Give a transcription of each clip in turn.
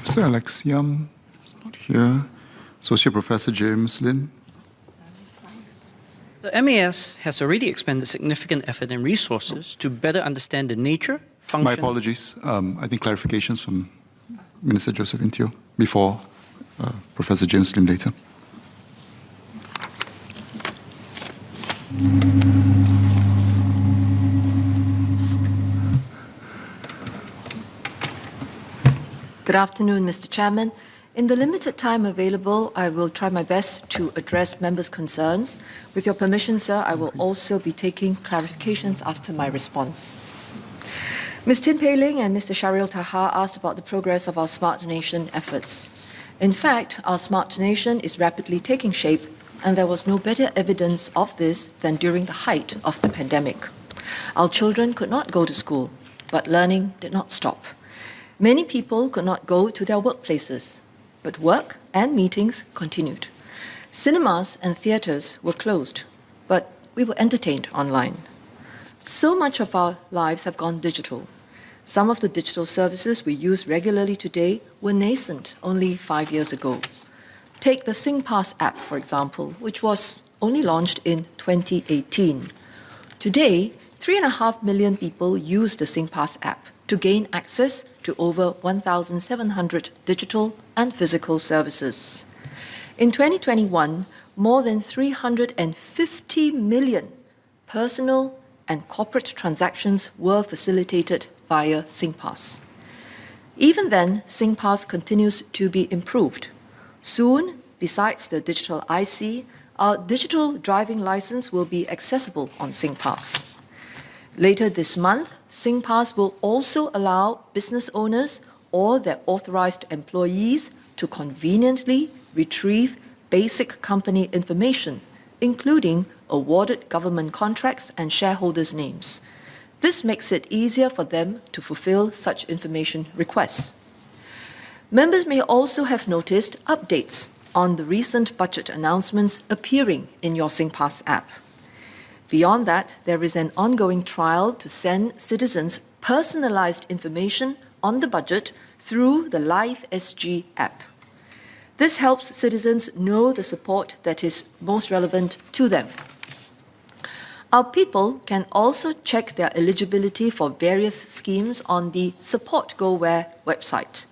Mr. Alex Yam is not here. Associate Professor James Lin. The MAS has already expended significant effort and resources to better understand the nature, function... My apologies. I think clarifications from Minister Josephine Teo before Professor James Lin later. Good afternoon, Mr. Chairman. In the limited time available, I will try my best to address members' concerns. With your permission, sir, I will also be taking clarifications after my response. Ms. Tin Pei Ling and Mr. Sharil Taha asked about the progress of our Smart Nation efforts. In fact, our Smart Nation is rapidly taking shape, and there was no better evidence of this than during the height of the pandemic. Our children could not go to school, but learning did not stop. Many people could not go to their workplaces, but work and meetings continued. Cinemas and theatres were closed, but we were entertained online. So much of our lives have gone digital. Some of the digital services we use regularly today were nascent only 5 years ago. Take the SingPass app, for example, which was only launched in 2018. Today, 3.5 million people use the SingPass app to gain access to over 1,700 digital and physical services. In 2021, more than 350 million personal and corporate transactions were facilitated via SingPass. Even then, SingPass continues to be improved. Soon, besides the digital IC, our digital driving license will be accessible on SingPass. Later this month, SingPass will also allow business owners or their authorized employees to conveniently retrieve basic company information, including awarded government contracts and shareholders' names. This makes it easier for them to fulfill such information requests. Members may also have noticed updates on the recent budget announcements appearing in your SingPass app. Beyond that, there is an ongoing trial to send citizens personalized information on the budget through the Live SG app. This helps citizens know the support that is most relevant to them. Our people can also check their eligibility for various schemes on the Support GoWare website.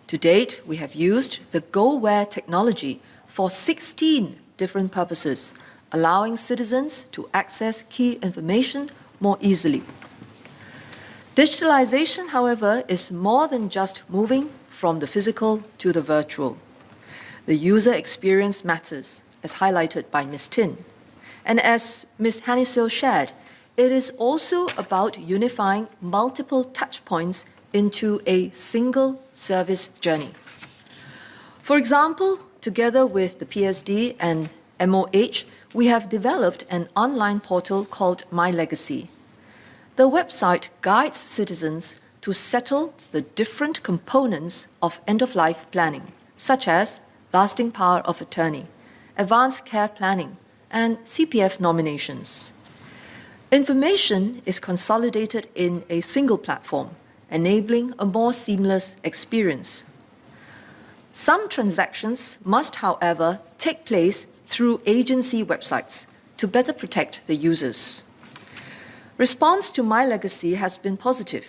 To date, we have used the GoWare technology for 16 different purposes, allowing citizens to access key information more easily. Digitalization, however, is more than just moving from the physical to the virtual. The user experience matters, as highlighted by Ms. Tin. And as Ms. Hanisil shared, it is also about unifying multiple touchpoints into a single service journey. For example, together with the PSD and MOH, we have developed an online portal called My Legacy. The website guides citizens to settle the different components of end-of-life planning, such as lasting power of attorney, advanced care planning, and CPF nominations. Information is consolidated in a single platform, enabling a more seamless experience. Some transactions must, however, take place through agency websites to better protect the users. Response to My Legacy has been positive.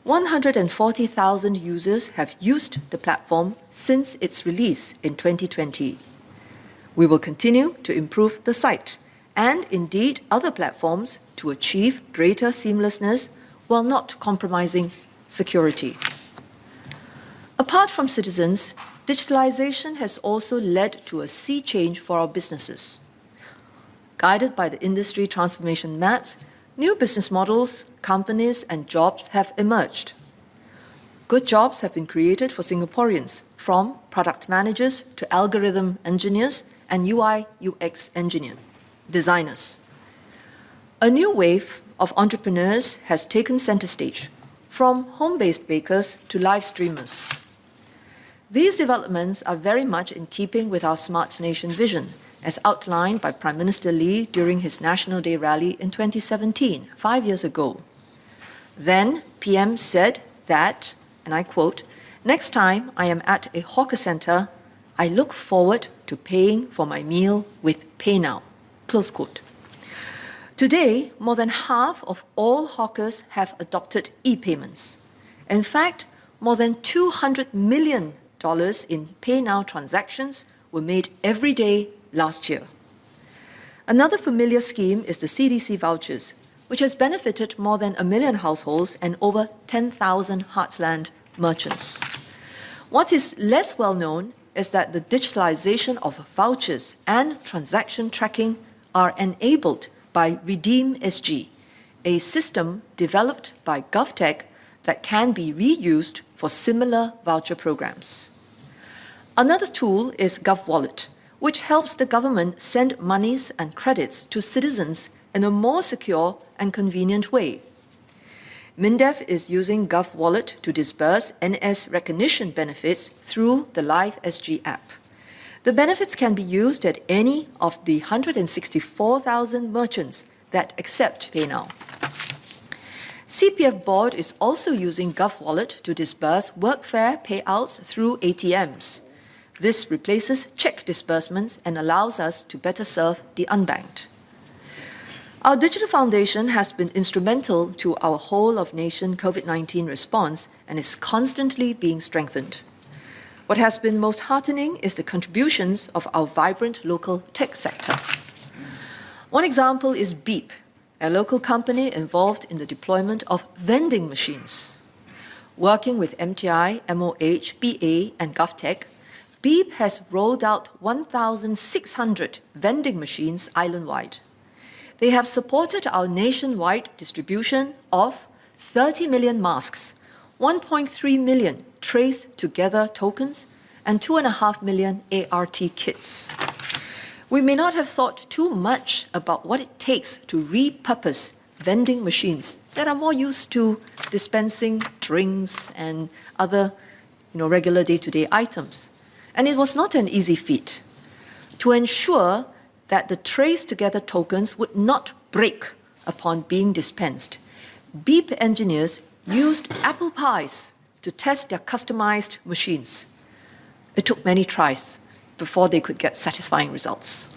140,000 users have used the platform since its release in 2020. We will continue to improve the site and indeed other platforms to achieve greater seamlessness while not compromising security. Apart from citizens, digitalization has also led to a sea change for our businesses. Guided by the industry transformation maps, new business models, companies, and jobs have emerged. Good jobs have been created for Singaporeans, from product managers to algorithm engineers and UI/UX designers. A new wave of entrepreneurs has taken center stage, from home-based bakers to live streamers. These developments are very much in keeping with our Smart Nation vision, as outlined by Prime Minister Lee during his National Day rally in 2017, 5 years ago. Then, PM said that, and I quote, Next time I am at a hawker center, I look forward to paying for my meal with PayNow. Close quote. Today, more than half of all hawkers have adopted e-payments. In fact, more than $200 million in PayNow transactions were made every day last year. Another familiar scheme is the CDC vouchers, which has benefited more than 1 million households and over 10,000 Heartland merchants. What is less well known is that the digitalization of vouchers and transaction tracking are enabled by Redeem SG, a system developed by GovTech that can be reused for similar voucher programs. Another tool is GovWallet, which helps the government send monies and credits to citizens in a more secure and convenient way. MINDEF is using GovWallet to disburse NS recognition benefits through the Live SG app. The benefits can be used at any of the 164,000 merchants that accept PayNow. CPF Board is also using GovWallet to disburse workfare payouts through ATMs. This replaces check disbursements and allows us to better serve the unbanked. Our digital foundation has been instrumental to our whole-of-nation COVID-19 response and is constantly being strengthened. What has been most heartening is the contributions of our vibrant local tech sector. One example is Beep, a local company involved in the deployment of vending machines. Working with MTI, MOH, BA, and GovTech, Beep has rolled out 1,600 vending machines island-wide. They have supported our nationwide distribution of 30 million masks, 1.3 million Trace Together tokens, and 2.5 million ART kits. We may not have thought too much about what it takes to repurpose vending machines that are more used to dispensing drinks and other regular day-to-day items. And it was not an easy feat. To ensure that the Trace Together tokens would not break upon being dispensed, Beep engineers used apple pies to test their customized machines. It took many tries before they could get satisfying results.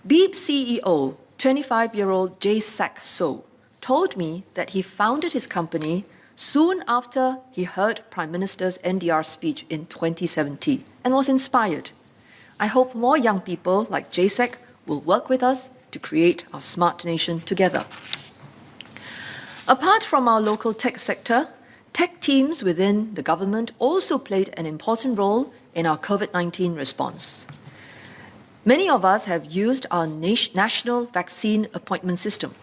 Beep CEO, 25-year-old Jae-sak So, told me that he founded his company soon after he heard Prime Minister's NDR speech in 2017 and was inspired. I hope more young people like Jae-sak will work with us to create our smart nation together. Apart from our local tech sector, tech teams within the government also played an important role in our COVID-19 response. Many of us have used our national vaccine appointment system.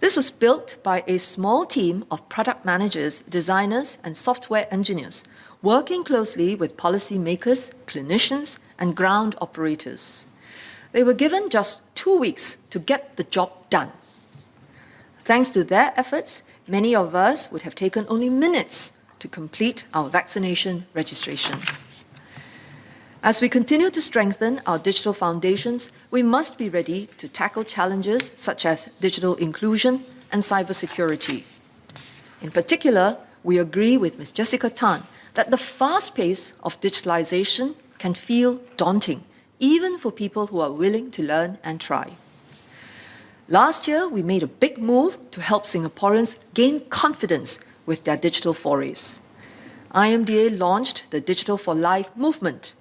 This was built by a small team of product managers, designers, and software engineers, working closely with policymakers, clinicians, and ground operators. They were given just 2 weeks to get the job done. Thanks to their efforts, many of us would have taken only minutes to complete our vaccination registration. As we continue to strengthen our digital foundations, we must be ready to tackle challenges such as digital inclusion and cybersecurity. In particular, we agree with Ms. Jessica Tan that the fast pace of digitalization can feel daunting, even for people who are willing to learn and try. Last year, we made a big move to help Singaporeans gain confidence with their digital forays. IMDA launched the Digital for Life movement.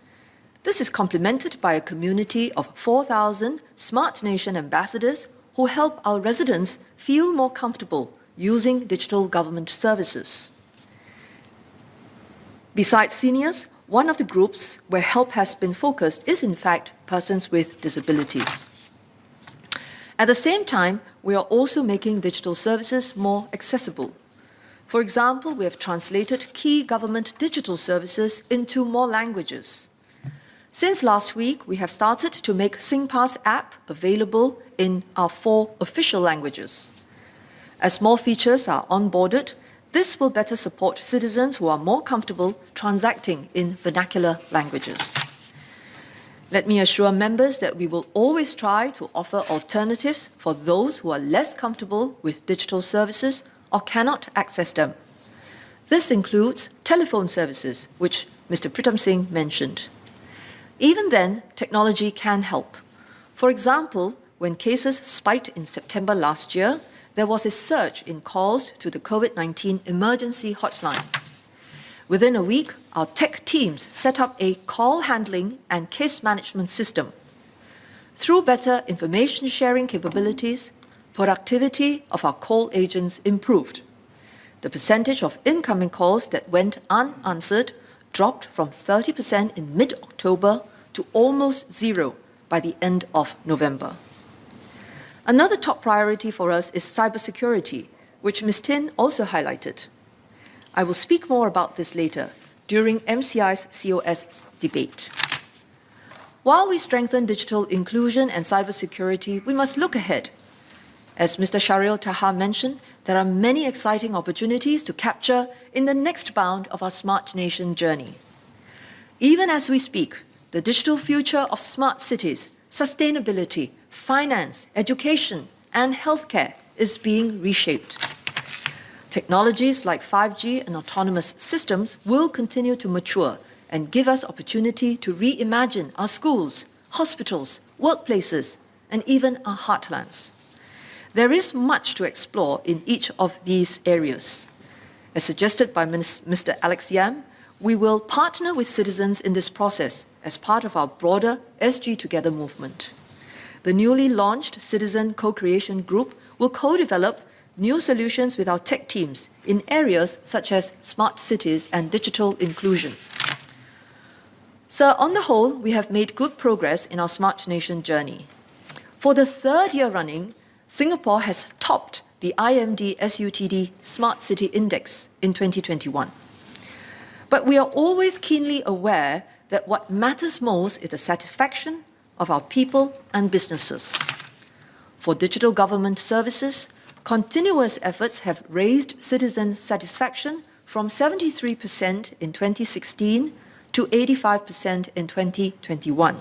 This is complemented by a community of 4,000 Smart Nation ambassadors who help our residents feel more comfortable using digital government services. Besides seniors, one of the groups where help has been focused is in fact persons with disabilities. At the same time, we are also making digital services more accessible. For example, we have translated key government digital services into more languages. Since last week, we have started to make SingPass app available in our 4 official languages. As more features are onboarded, this will better support citizens who are more comfortable transacting in vernacular languages. Let me assure members that we will always try to offer alternatives for those who are less comfortable with digital services or cannot access them. This includes telephone services, which Mr. Pritam Singh mentioned. Even then, technology can help. For example, when cases spiked in September last year, there was a surge in calls to the COVID-19 emergency hotline. Within a week, our tech teams set up a call handling and case management system. Through better information sharing capabilities, productivity of our call agents improved. The percentage of incoming calls that went unanswered dropped from 30% in mid-October to almost zero by the end of November. Another top priority for us is cybersecurity, which Ms. Tin also highlighted. I will speak more about this later during MCI's COS debate. While we strengthen digital inclusion and cybersecurity, we must look ahead. As Mr. Sharil Taha mentioned, there are many exciting opportunities to capture in the next bound of our Smart Nation journey. Even as we speak, the digital future of smart cities, sustainability, finance, education, and healthcare is being reshaped. Technologies like 5G and autonomous systems will continue to mature and give us opportunity to reimagine our schools, hospitals, workplaces, and even our heartlands. There is much to explore in each of these areas. As suggested by Mr. Alex Yam, we will partner with citizens in this process as part of our broader SG Together movement. The newly launched Citizen Co-Creation Group will co-develop new solutions with our tech teams in areas such as smart cities and digital inclusion. So, on the whole, we have made good progress in our Smart Nation journey. For the third year running, Singapore has topped the IMD SUTD Smart City Index in 2021. But we are always keenly aware that what matters most is the satisfaction of our people and businesses. For digital government services, continuous efforts have raised citizen satisfaction from 73% in 2016 to 85% in 2021.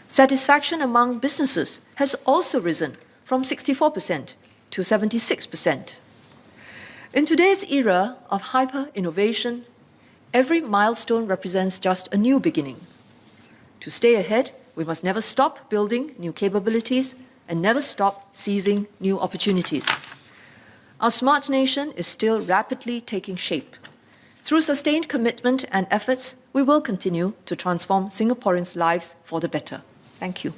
Satisfaction among businesses has also risen from 64% to 76%. In today's era of hyper-innovation, every milestone represents just a new beginning. To stay ahead, we must never stop building new capabilities and never stop seizing new opportunities. Our smart nation is still rapidly taking shape. Through sustained commitment and efforts, we will continue to transform Singaporeans' lives for the better. Thank you.